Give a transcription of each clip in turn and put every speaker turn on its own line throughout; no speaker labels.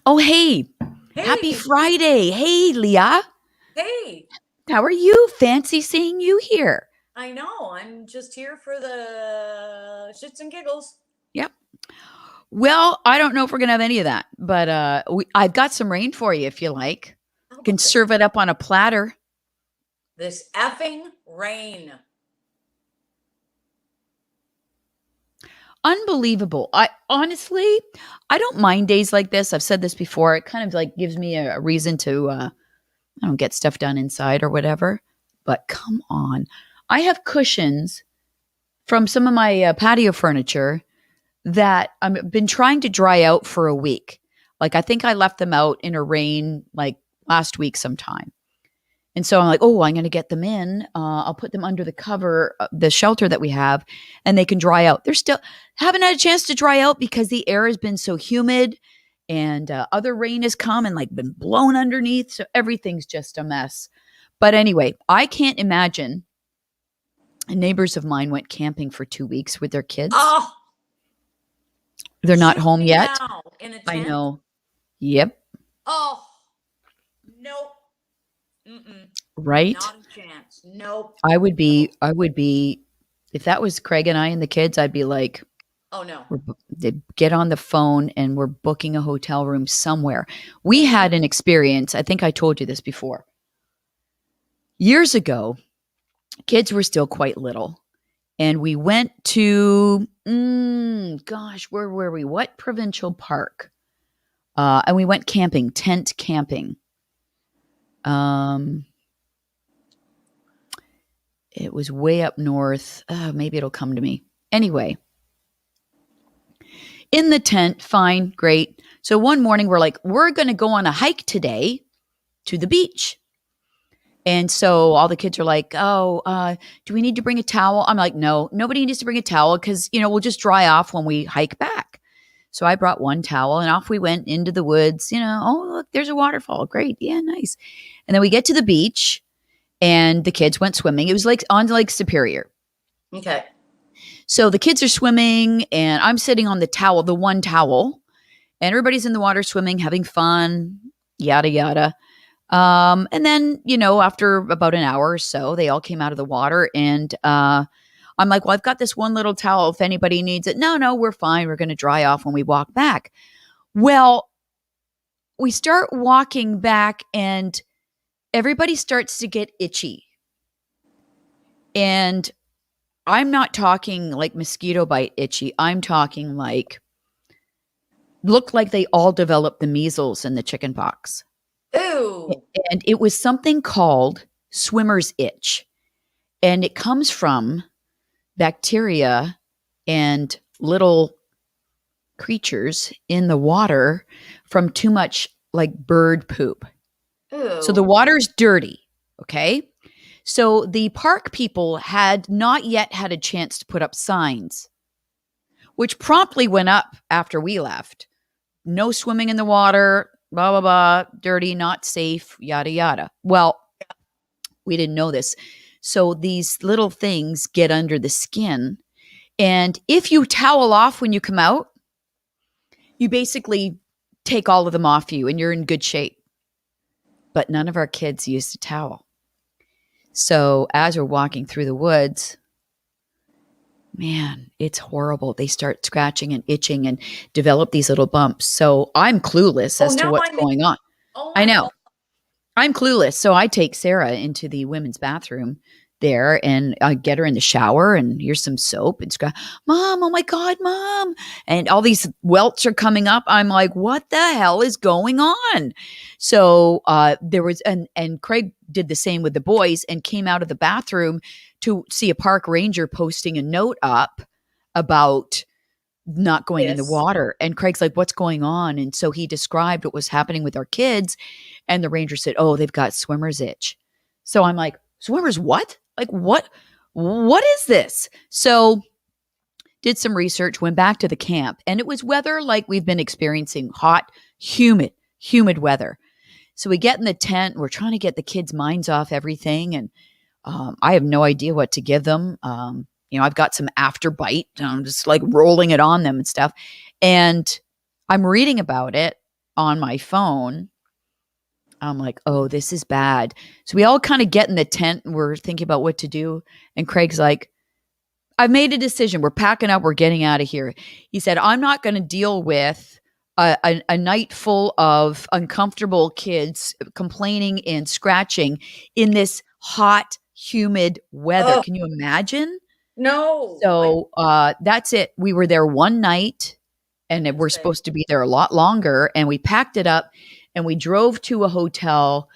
Oh, hey, happy
Hey,
Friday. Hey, Leah.
hey,
How are you? Fancy seeing you here.
I know. I'm just here for the shits and giggles.
Yep. Well, I don't know if we're going to have any of that, but I've got some rain for you if you like.
How
Can
about this?
serve it up on a platter.
This effing rain.
Unbelievable. I don't mind days like this. I've said this before. It kind of like gives me a reason to, I don't get stuff done inside or whatever. But come on. I have cushions from some of my patio furniture that I've been trying to dry out for a week. Like I think I left them out in a rain like last week sometime. And so I'm like, oh, I'm going to get them in. I'll put them under the cover, the shelter that we have, and they can dry out. They're still haven't had a chance to dry out because the air has been so humid and other rain has come and like been blown underneath. So everything's just a mess. But anyway, I can't imagine. Neighbors of mine went camping for 2 weeks with their kids.
Oh,
They're not
shoot
home
me
yet.
now in a
I
tent.
know. Yep.
Oh, nope. Mm-mm.
Right?
Not a chance. Nope. Nope.
I would be, if that was Craig and I and the kids, I'd be like,
Oh no.
they'd get on the phone and we're booking a hotel room somewhere. We
Mm-hmm.
had an experience. I think I told you this before. Years ago, kids were still quite little. And we went to, gosh, where were we? What provincial park? And we went camping, tent camping. Um, it was way up north. Maybe it'll come to me. Anyway, in the tent, fine, great. So one morning we're like, we're going to go on a hike today to the beach. And so all the kids are like, oh, do we need to bring a towel? I'm like, no, nobody needs to bring a towel because, we'll just dry off when we hike back. So I brought one towel and off we went into the woods. Oh, look, there's a waterfall. Great. Yeah, nice. And then we get to the beach and the kids went swimming. It was like on Lake Superior.
Okay.
So the kids are swimming and I'm sitting on the towel, the one towel, and everybody's in the water swimming, having fun, yada, yada. And then, after about an hour or so, they all came out of the water and I'm like, well, I've got this one little towel if anybody needs it. No, no, we're fine. We're going to dry off when we walk back. Well, we start walking back and everybody starts to get itchy. And I'm not talking like mosquito bite itchy. I'm talking like looked like they all developed the measles and the chicken pox.
Ooh.
And it was something called swimmer's itch. And it comes from bacteria and little creatures in the water from too much like bird poop. So the
Ooh.
water's dirty. Okay. So the park people had not yet had a chance to put up signs, which promptly went up after we left. No swimming in the water, blah, blah, blah, dirty, not safe, yada, yada. Well, we didn't know this. So these little things get under the skin. And if you towel off when you come out, you basically take all of them off you and you're in good shape. But none of our kids used a towel. So as we're walking through the woods, man, it's horrible. They start scratching and itching and develop these little bumps. So I'm clueless
Oh,
as to
now
what's
I'm in.
going on.
Oh
I
my
know.
God.
I'm clueless. So I take Sarah into the women's bathroom there and I get her in the shower and here's some soap and scratch. Mom, oh my God, Mom. And all these welts are coming up. I'm like, what the hell is going on? So there was, and Craig did the same with the boys and came out of the bathroom to see a park ranger posting a note up about not going in the
This.
water. And Craig's like, what's going on? And so he described what was happening with our kids. And the ranger said, oh, they've got swimmer's itch. So I'm like, swimmer's what? Like, what is this? So did some research, went back to the camp, and it was weather like we've been experiencing, hot, humid weather. So we get in the tent, we're trying to get the kids' minds off everything. And I have no idea what to give them. I've got some afterbite. I'm just like rolling it on them and stuff. And I'm reading about it. on my phone. I'm like, oh, this is bad. So we all kind of get in the tent and we're thinking about what to do. And Craig's like, I've made a decision. We're packing up. We're getting out of here. He said, I'm not going to deal with a night full of uncomfortable kids complaining and scratching in this hot, humid weather.
Oh
Can you imagine?
no, I
So that's it. We were there one night and
would
we're
say,
supposed to be there a lot longer. And we packed it up and we drove to a hotel.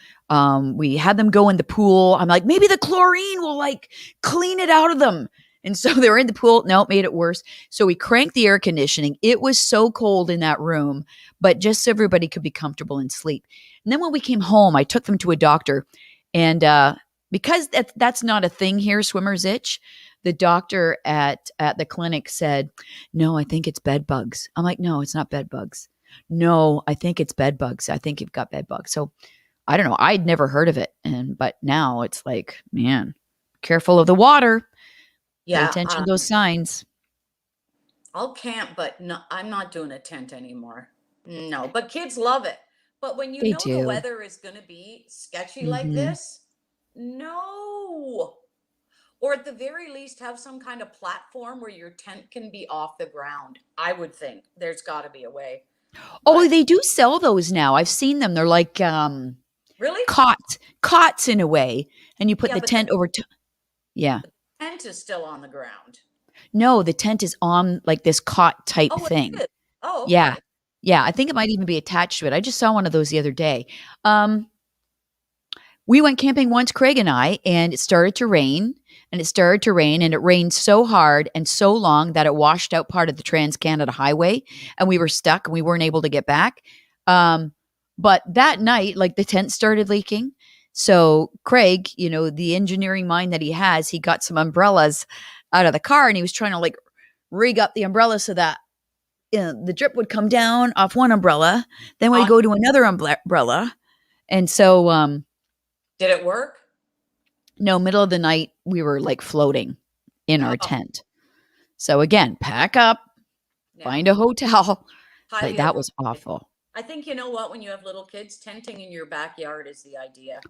We had them go in the pool. I'm like, maybe the chlorine will like clean it out of them. And so they were in the pool. No, it made it worse. So we cranked the air conditioning. It was so cold in that room, but just so everybody could be comfortable and sleep. And then when we came home, I took them to a doctor. And because that's not a thing here, swimmer's itch, the doctor at the clinic said, "No, I think it's bed bugs." I'm like, "No, it's not bed bugs." "No, I think it's bed bugs. I think you've got bed bugs." So I don't know. I'd never heard of it, and but now it's like, man, careful of the water. Pay
yeah,
attention to those signs.
I'll camp, but no, I'm not doing a tent anymore. No, but kids love it. But when you
They
know the
do.
weather is going to be sketchy like
Hmm.
this, no. Or at the very least, have some kind of platform where your tent can be off the ground. I would think there's got to be a way.
Oh,
But
they do sell those now. I've seen them. They're like
really?
cots in a way, and you put
Yeah,
the
but the
tent over. Yeah.
tent is still on the ground.
No, the tent is on like this cot type
Oh, it
thing.
is. Oh,
Yeah.
okay.
Yeah, I think it might even be attached to it. I just saw one of those the other day. Um, we went camping once, Craig and I, and it started to rain, and it started to rain, and it rained so hard and so long that it washed out part of the Trans Canada Highway, and we were stuck and we weren't able to get back. Um, but that night, like the tent started leaking. So Craig, the engineering mind that he has, he got some umbrellas out of the car and he was trying to like rig up the umbrella so that the drip would come down off one umbrella, then we
On
go to another umbrella, and so
did it work?
no, middle of the night we were like floating in our
Oh,
tent. So again, pack up,
yeah.
find a hotel. Like
Highly
that was
overrated.
awful.
I think you know what, when you have little kids, tenting in your backyard is the idea.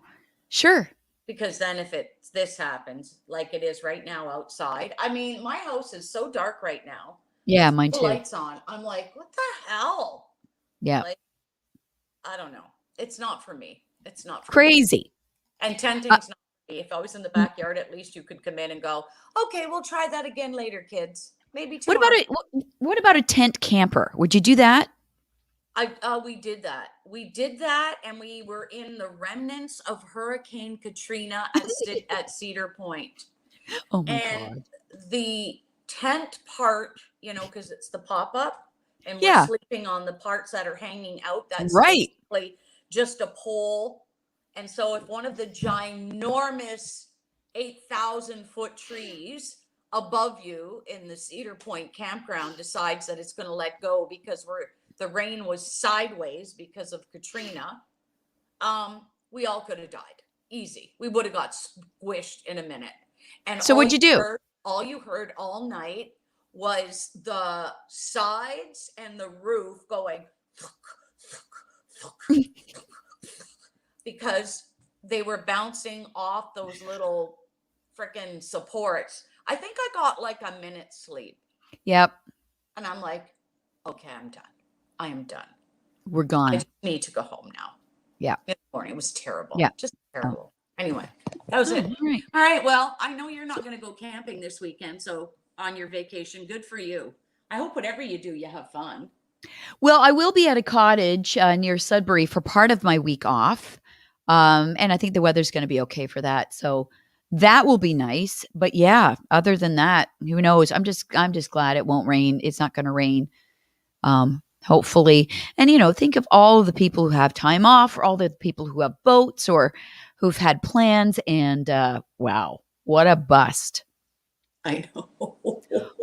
Sure.
Because then if this happens, like it is right now outside. I mean, my house is so dark right now
Yeah,
with
mine
the
too.
lights on. I'm like, what the hell?
Yeah.
Like, I don't know. It's not for me. It's not for me.
Crazy.
And
Uh,
tenting's not for me. If I was in the backyard, at least you could come in and go, okay, we'll try that again later, kids. Maybe
what about
tomorrow.
what about a tent camper? Would you do that?
We did that. We did that, and we were in the remnants of Hurricane Katrina at Cedar Point.
Oh my
And
god.
the tent part, because it's the pop up, and we're
Yeah.
sleeping on the parts that are hanging out. That's
Right.
basically just a pole. And so if one of the ginormous 8,000-foot trees above you in the Cedar Point campground decides that it's going to let go because the rain was sideways because of Katrina, we all could have died. Easy. We would have got squished in a minute. And
So what'd you do?
all you heard all night was the sides and the roof going because they were bouncing off those little freaking supports. I think I got like a minute's sleep.
Yep.
And I'm like, okay, I'm done. I am done.
We're
I
gone.
just need to go home now.
Yeah.
In the morning. It was terrible.
Yeah.
Just
Oh.
terrible. Anyway, that was
Oh,
it.
all right.
All right. Well, I know you're not going to go camping this weekend. So on your vacation, good for you. I hope whatever you do, you have fun.
Well, I will be at a cottage near Sudbury for part of my week off. And I think the weather's going to be okay for that. So that will be nice. But yeah, other than that, who knows? I'm just glad it won't rain. It's not going to rain. Hopefully. And think of all of the people who have time off, or all the people who have boats or who've had plans and wow, what a bust.
I know.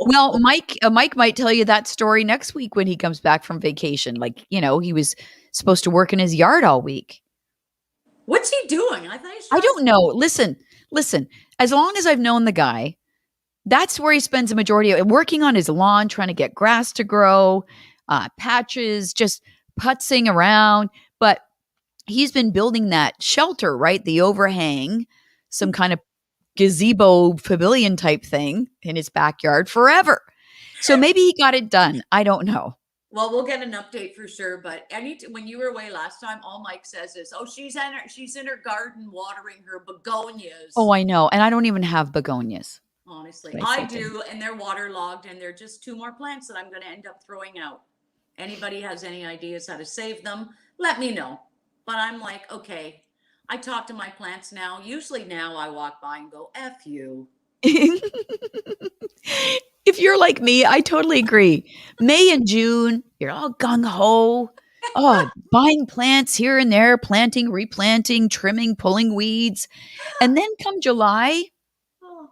Well, Mike might tell you that story next week when he comes back from vacation. Like, he was supposed to work in his yard all week.
What's he doing? I thought he's
I
trying to.
don't know. Listen. As long as I've known the guy, that's where he spends the majority of it, working on his lawn, trying to get grass to grow, patches, just putzing around, but he's been building that shelter, right? The overhang, some kind of gazebo pavilion type thing in his backyard forever. So maybe he got it done. I don't know.
Well, we'll get an update for sure. But when you were away last time, all Mike says is, "Oh, she's in her garden watering her
Oh,
begonias."
I know. And I don't even have begonias.
Honestly,
But I
I
say to
do, and they're waterlogged, and they're just two more plants that I'm going to end up throwing out. Anybody has any ideas how to save them? Let me know. But I'm like, okay, I talk to my plants now. Usually now I walk by and go, "F you."
him. If you're like me, I totally agree. May and June, you're all gung ho. Oh, buying plants here and there, planting, replanting, trimming, pulling weeds. And then come July,
Oh,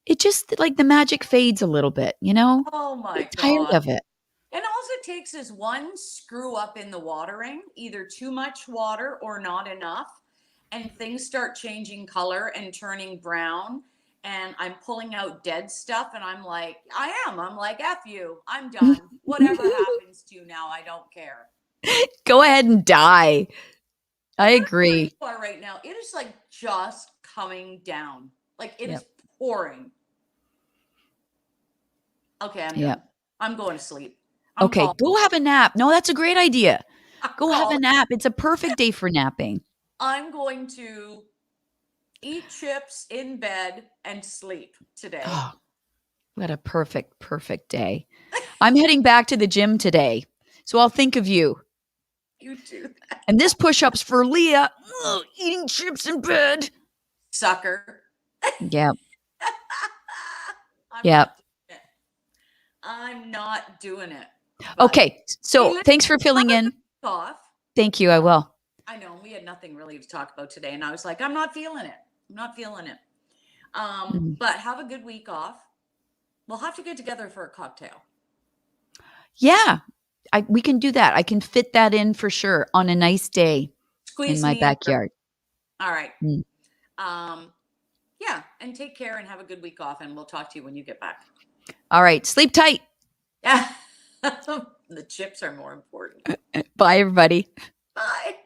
it just like the magic fades a little bit, you know?
oh
You're
my
tired
God.
of it.
And all it takes is one screw up in the watering, either too much water or not enough, and things start changing color and turning brown. And I'm pulling out dead stuff, and I'm like, F you, I'm done. Whatever happens to you now, I don't care.
Go ahead and die. I
I don't know where you
agree.
are right now. It is like just coming down. Like it is
Yep.
pouring. Okay, I'm
Yep.
done. I'm going to sleep. I'm
Okay,
calling.
go have a nap. No, that's a great idea.
I'm
Go have a
calling.
nap. It's a perfect day for napping.
I'm going to eat chips in bed and sleep today.
Oh, what a perfect, perfect day. I'm heading back to the gym today. So I'll think of you.
You do that.
And this push up's for Leah. Ugh, eating chips in bed.
Sucker.
Yep.
I'm not
Yep.
doing it. I'm not doing it. But
Okay.
hey,
So
let's
thanks for
have
filling
a good
in.
off.
Thank you. I will.
I know we had nothing really to talk about today, and I was like, I'm not feeling it. I'm not feeling it.
Mhm.
But have a good week off. We'll have to get together for a cocktail.
Yeah. We can do that. I can fit that in for sure on a nice day in
Squeeze
my
me in.
backyard.
All right.
Mm.
Um, yeah, and take care and have a good week off, and we'll talk to you when you get back.
All right. Sleep tight.
Yeah. The chips are more important.
Bye, everybody.
Bye.